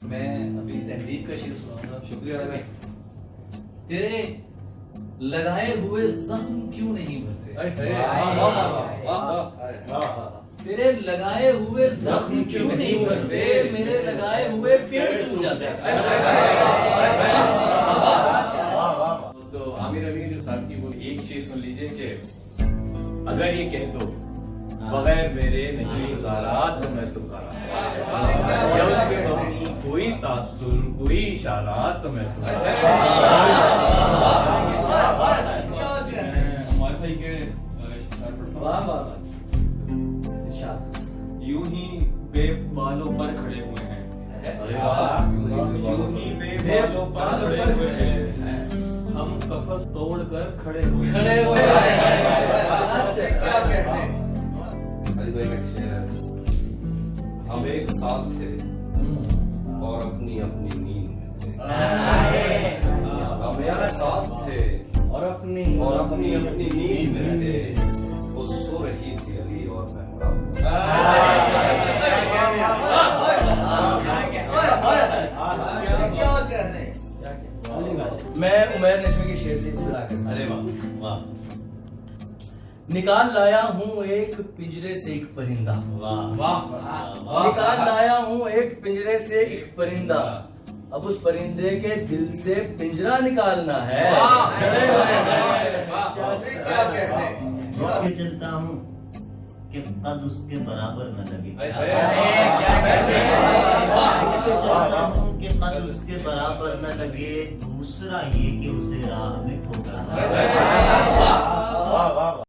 मैं अभी तहजीब का शेर सुनाऊंगा। शुक्रिया भाई। तेरे लगाए हुए जख्म क्यों नहीं भरते? तेरे लगाए हुए जख्म क्यों नहीं भरते? मेरे लगाए हुए पेड़ सूख जाते हैं। तो आमिर अली साहब की वो एक चीज सुन लीजिए कि अगर ये कह दो बगैर मेरे नहीं गुजारा तो मैं तुम्हारा, या उसके अपनी कोई तासुर कोई इशारा तो मैं तुम्हारा। हमारे भाई के यूं ही बेबालों पर खड़े हुए हैं, यूं ही बेबालों पर खड़े हुए हैं, हम कफस तोड़कर खड़े हुए हम एक साथ थे और अपनी अपनी नींद में थे। हम एक साथ थे और अपनी अपनी नींद में थे। वो सो रही थी अली और मैं उड़ा। मैं उमैर नजमी के शेर से इब्तिदा करता हूं। अरे वाह वाह निकाल लाया हूँ एक पिंजरे से एक परिंदा, वाह निकाल लाया हूँ एक पिंजरे से एक परिंदा, अब उस परिंदे के दिल से पिंजरा निकालना है। के चलता हूँ कि कद उसके बराबर न लगे, चलता हूँ कि कद उसके बराबर न लगे, दूसरा ये कि उसे राह में ठोकरा।